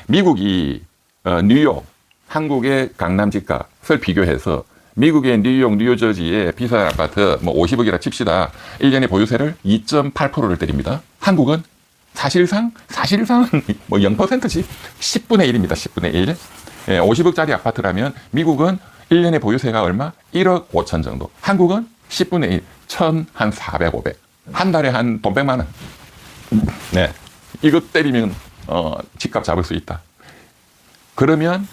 미국이 뉴욕, 한국의 강남 집값을 비교해서 미국의 뉴욕, 뉴저지의 비싼 아파트 뭐 50억이라 칩시다. 1년에 보유세를 2.8%를 때립니다. 한국은 사실상 뭐 0%씩 10분의 1입니다. 10분의 1. 50억짜리 아파트라면 미국은 1년에 보유세가 얼마? 1억 5천 정도. 한국은 10분의 1, 1,000, 한 400, 500. 한 달에 한 돈 100만 원. 네. 이거 때리면 집값 잡을 수 있다. 그러면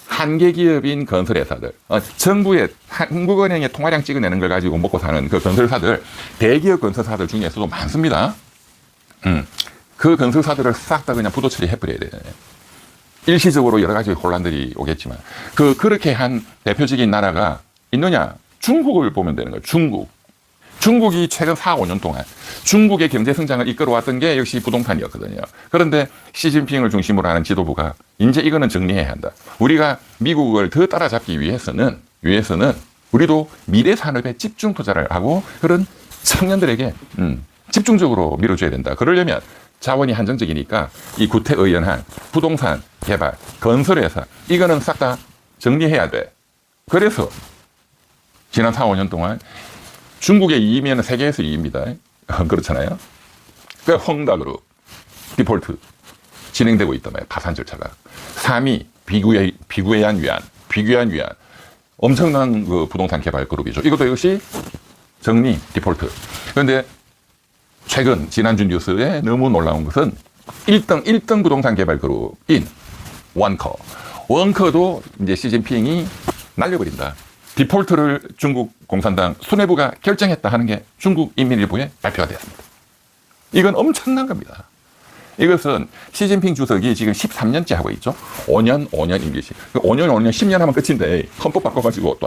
한계 기업인 건설회사들, 정부의 한국은행의 통화량 찍어내는 걸 가지고 먹고 사는 그 건설사들, 대기업 건설사들 중에서도 많습니다. 그 건설사들을 싹 다 그냥 부도 처리해버려야 돼요. 일시적으로 여러 가지 혼란들이 오겠지만, 그렇게 한 대표적인 나라가 있느냐? 중국을 보면 되는 거예요. 중국이 최근 4, 5년 동안 중국의 경제 성장을 이끌어왔던 게 역시 부동산이었거든요. 그런데 시진핑을 중심으로 하는 지도부가 이제 이거는 정리해야 한다. 우리가 미국을 더 따라잡기 위해서는 우리도 미래 산업에 집중 투자를 하고 그런 청년들에게 집중적으로 밀어줘야 된다. 그러려면 자원이 한정적이니까 이 구태의연한 부동산 개발, 건설회사 이거는 싹 다 정리해야 돼. 그래서 지난 4, 5년 동안 중국의 2위면 세계에서 2위입니다. 그렇잖아요. 그 헝다그룹 디폴트 진행되고 있단 말이에요. 파산 절차가. 3위 비구에안 위안 엄청난 그 부동산 개발 그룹이죠. 이것도 역시 정리 디폴트. 그런데 최근 지난주 뉴스에 너무 놀라운 것은 1등 부동산 개발 그룹인 원커도 이제 시진핑이 날려버린다. 디폴트를 중국 공산당 수뇌부가 결정했다 하는 게 중국 인민일보에 발표가 되었습니다. 이건 엄청난 겁니다. 이것은 시진핑 주석이 지금 13년째 하고 있죠. 5년 임기시. 5년 10년 하면 끝인데 헌법 바꿔가지고 또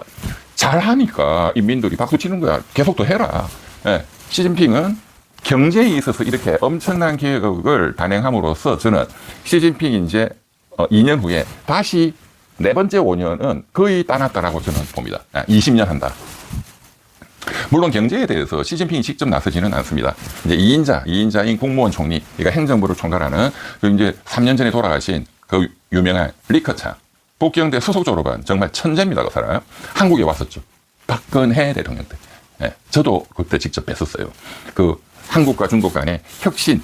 잘하니까 인민들이 박수 치는 거야. 계속 더 해라. 네. 시진핑은 경제에 있어서 이렇게 엄청난 개혁을 단행함으로써 저는 시진핑이 이제 2년 후에 다시 네 번째 5년은 거의 따놨다라고 저는 봅니다. 20년 한다. 물론 경제에 대해서 시진핑이 직접 나서지는 않습니다. 이제 2인자인 국무원 총리, 그러니까 행정부를 총괄하는 이제 3년 전에 돌아가신 그 유명한 리커창, 북경대 수석 졸업한 정말 천재입니다. 그 사람. 한국에 왔었죠. 박근혜 대통령 때. 네, 저도 그때 직접 뵀었어요. 그 한국과 중국 간의 혁신,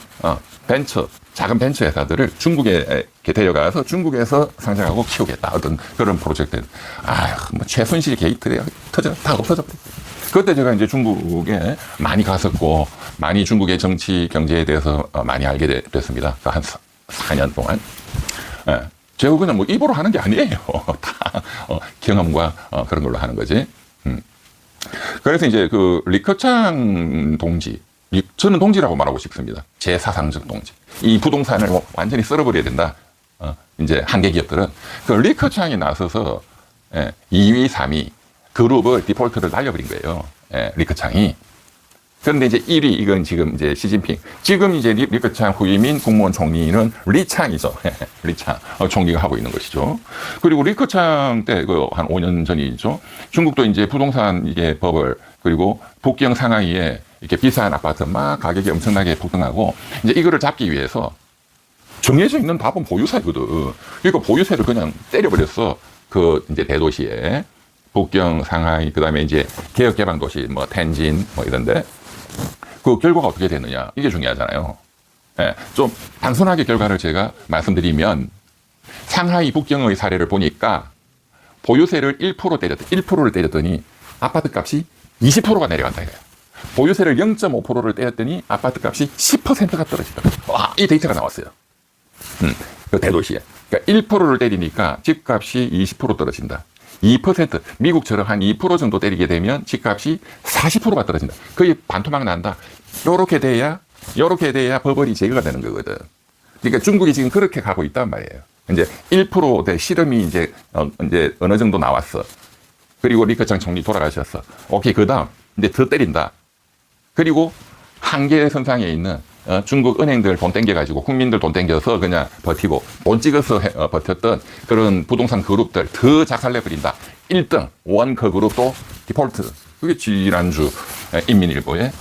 벤처, 작은 벤처 회사들을 중국에 데려가서 중국에서 상장하고 키우겠다. 어떤 그런 프로젝트. 뭐 최순실 게이트에 다 없어졌대. 그때 제가 이제 중국에 많이 갔었고, 많이 중국의 정치, 경제에 대해서 많이 알게 됐습니다. 한 4년 동안. 예. 제가 그냥 뭐 입으로 하는 게 아니에요. 다 경험과 그런 걸로 하는 거지. 그래서 이제 그 리커창 동지, 저는 동지라고 말하고 싶습니다. 제 사상적 동지. 이 부동산을 완전히 썰어버려야 된다. 이제 한계 기업들은. 그 리커창이 나서서 2위, 3위 그룹을 디폴트를 날려버린 거예요. 리커창이. 그런데 이제 1위, 이건 지금 이제 시진핑. 지금 이제 리커창 후임인 국무원 총리는 리창이죠. 리창 총리가 하고 있는 것이죠. 그리고 리커창 때 그 한 5년 전이죠. 중국도 이제 부동산 이게 법을, 그리고 북경 상하이에 이렇게 비싼 아파트 막 가격이 엄청나게 폭등하고, 이제 이거를 잡기 위해서 정해져 있는 답은 보유세거든. 그러니까 보유세를 그냥 때려버렸어. 그 이제 대도시에. 북경, 상하이, 그 다음에 이제 개혁개방도시, 뭐 텐진, 뭐 이런데. 그 결과가 어떻게 됐느냐. 이게 중요하잖아요. 예, 좀 단순하게 결과를 제가 말씀드리면, 상하이 북경의 사례를 보니까 보유세를 1%를 때렸더니 아파트 값이 20%가 내려간다 이거예요. 보유세를 0.5%를 때렸더니 아파트 값이 10%가 떨어진다. 와, 이 데이터가 나왔어요. 그 대도시에. 그러니까 1%를 때리니까 집값이 20% 떨어진다. 2%, 미국처럼 한 2% 정도 때리게 되면 집값이 40%가 떨어진다. 거의 반토막 난다. 요렇게 돼야 버블이 제거가 되는 거거든. 그러니까 중국이 지금 그렇게 가고 있단 말이에요. 이제 1%대 실험이 이제 어느 정도 나왔어. 그리고 리커창 총리 돌아가셨어. 오케이, 그 다음 이제 더 때린다. 그리고 한계 선상에 있는 중국 은행들 돈 땡겨가지고 국민들 돈 땡겨서 그냥 버티고 돈 찍어서 버텼던 그런 부동산 그룹들 더 작살내버린다. 1등 원커 그룹도 디폴트. 그게 지난주 인민일보에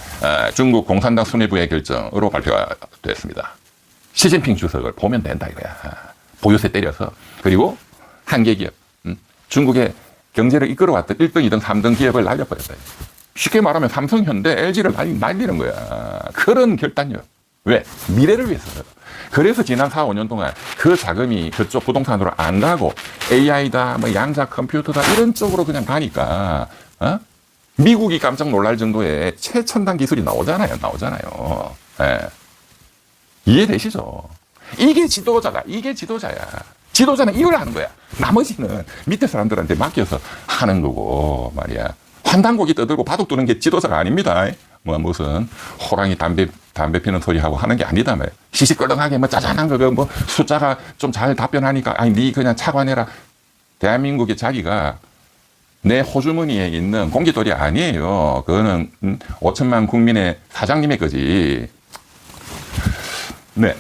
중국 공산당 수뇌부의 결정으로 발표가 됐습니다. 시진핑 주석을 보면 된다 이거야. 보유세 때려서, 그리고 한계 기업, 중국의 경제를 이끌어왔던 1등, 2등, 3등 기업을 날려버렸어요. 쉽게 말하면 삼성, 현대, LG를 날리는 거야. 그런 결단력. 왜? 미래를 위해서. 그래서 지난 4, 5년 동안 그 자금이 그쪽 부동산으로 안 가고 AI다, 뭐 양자 컴퓨터다 이런 쪽으로 그냥 가니까, 미국이 깜짝 놀랄 정도의 최첨단 기술이 나오잖아요. 예. 이해되시죠? 이게 지도자다. 이게 지도자야. 지도자는 이걸 하는 거야. 나머지는 밑에 사람들한테 맡겨서 하는 거고 말이야. 환단고기 떠들고 바둑 두는 게 지도자가 아닙니다. 뭐 무슨 호랑이 담배 피는 소리하고 하는 게 아니다. 시시껄렁하게 뭐 짜잔한 거 뭐 숫자가 좀 잘 답변하니까 아니 니 그냥 차관해라. 대한민국의 자기가 내 호주머니에 있는 공깃돌이 아니에요. 그거는 5천만 국민의 사장님의 거지. 네.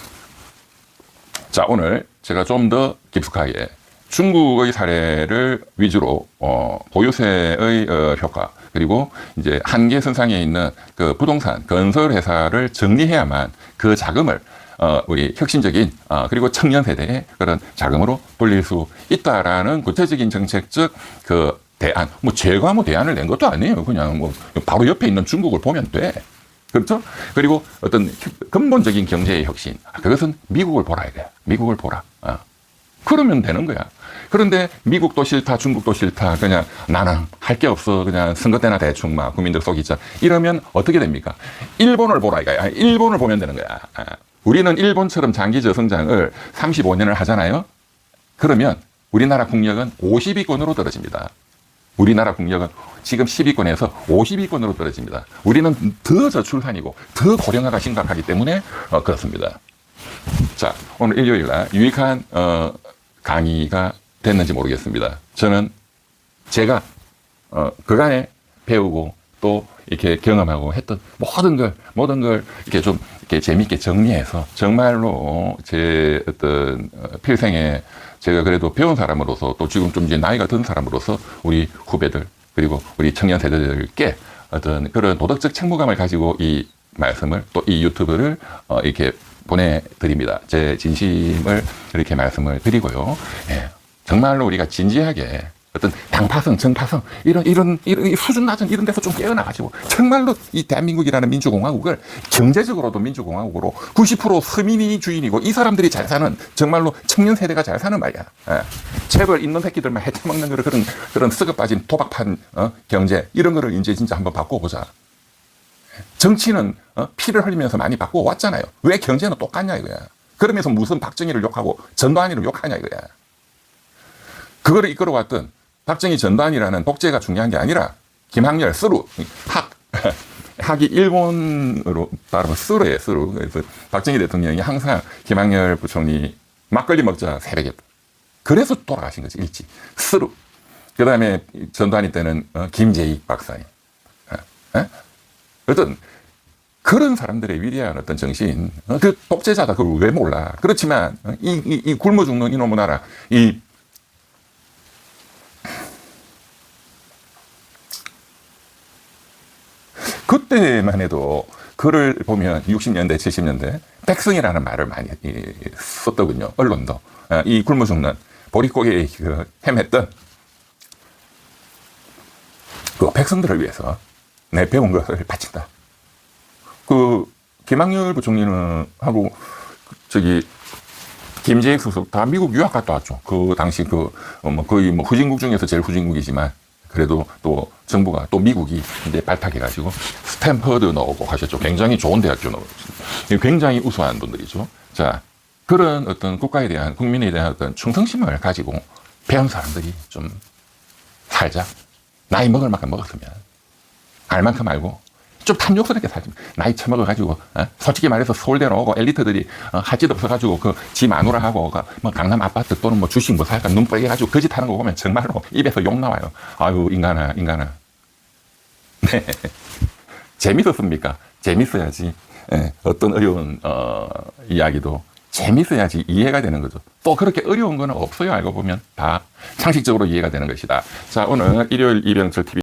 자, 오늘 제가 좀 더 깊숙하게 중국의 사례를 위주로 보유세의 효과, 그리고 이제 한계 선상에 있는 그 부동산 건설 회사를 정리해야만 그 자금을 우리 혁신적인 그리고 청년 세대의 그런 자금으로 돌릴 수 있다라는 구체적인 정책적 그 대안, 뭐 제가 뭐 대안을 낸 것도 아니에요. 그냥 뭐 바로 옆에 있는 중국을 보면 돼. 그렇죠? 그리고 어떤 근본적인 경제의 혁신, 그것은 미국을 보라 이거야. 미국을 보라. 그러면 되는 거야. 그런데 미국도 싫다, 중국도 싫다, 그냥 나는 할 게 없어, 그냥 선거 때나 대충 막 국민들 속이자. 이러면 어떻게 됩니까? 일본을 보라 이거야. 일본을 보면 되는 거야. 우리는 일본처럼 장기 저성장을 35년을 하잖아요. 그러면 우리나라 국력은 50위권으로 떨어집니다. 우리나라 국력은 지금 10위권에서 50위권으로 떨어집니다. 우리는 더 저출산이고 더 고령화가 심각하기 때문에 그렇습니다. 자, 오늘 일요일 날 유익한 강의가 됐는지 모르겠습니다. 저는 제가 그간에 배우고 또 이렇게 경험하고 했던 모든 걸 이렇게 좀 이렇게 재미있게 정리해서 정말로 제 어떤 필생에 제가 그래도 배운 사람으로서 또 지금 좀 이제 나이가 든 사람으로서 우리 후배들 그리고 우리 청년 세대들께 어떤 그런 도덕적 책무감을 가지고 이 말씀을 또 이 유튜브를 이렇게 보내드립니다. 제 진심을 이렇게 말씀을 드리고요. 예, 정말로 우리가 진지하게 어떤 당파성, 정파성 이런 수준 낮은 이런 데서 좀 깨어나가지고 정말로 이 대한민국이라는 민주공화국을 경제적으로도 민주공화국으로 90% 서민이 주인이고 이 사람들이 잘 사는 정말로 청년 세대가 잘 사는 말이야. 예. 재벌 있는 새끼들만 해쳐먹는 그런 썩어 빠진 도박판 경제 이런 거를 이제 진짜 한번 바꿔보자. 정치는 피를 흘리면서 많이 바꿔왔잖아요. 왜 경제는 똑같냐 이거야. 그러면서 무슨 박정희를 욕하고 전두환이를 욕하냐 이거야. 그거를 이끌어왔던 박정희 전두환이라는 독재가 중요한 게 아니라 김학렬, 쓰루, 학이 일본으로 따르면 쓰루예요, 쓰루. 그래서 박정희 대통령이 항상 김학렬 부총리 막걸리 먹자 새벽에. 그래서 돌아가신 거지, 일찍. 쓰루. 그 다음에 전두환이 때는 김재익 박사님. 어떤 그런 사람들의 위대한 어떤 정신, 그 독재자다 그걸 왜 몰라. 그렇지만 이 굶어 죽는 이놈의 나라, 그때만 해도 글을 보면 60년대, 70년대 백성이라는 말을 많이 썼더군요. 언론도. 이 굶어 죽는 보릿고개에 헤맸던 그 백성들을 위해서 내 배운 것을 바친다. 그 김학렬 부총리는 하고 김재익 수석 다 미국 유학 갔다 왔죠. 그 당시 거의 후진국 중에서 제일 후진국이지만 그래도 또 정부가 또 미국이 이제 발탁해가지고 스탠퍼드 넣고 하셨죠. 굉장히 좋은 대학교 넣었습니다. 굉장히 우수한 분들이죠. 자, 그런 어떤 국가에 대한 국민에 대한 어떤 충성심을 가지고 배운 사람들이 좀 살자. 나이 먹을 만큼 먹었으면 알 만큼 알고 좀 탐욕스럽게 살지. 나이 처먹어가지고 솔직히 말해서 서울대로 오고 엘리트들이 할 짓 없어가지고 그 지 마누라 하고 뭐 강남 아파트 또는 뭐 주식 뭐 살까 눈 빨개가지고 거짓 하는 거 보면 정말로 입에서 욕 나와요. 아유 인간아. 네. 재밌었습니까? 재밌어야지. 네. 어떤 어려운 이야기도 재밌어야지 이해가 되는 거죠. 또 그렇게 어려운 거는 없어요. 알고 보면 다 상식적으로 이해가 되는 것이다. 자, 오늘 일요일 이병철 TV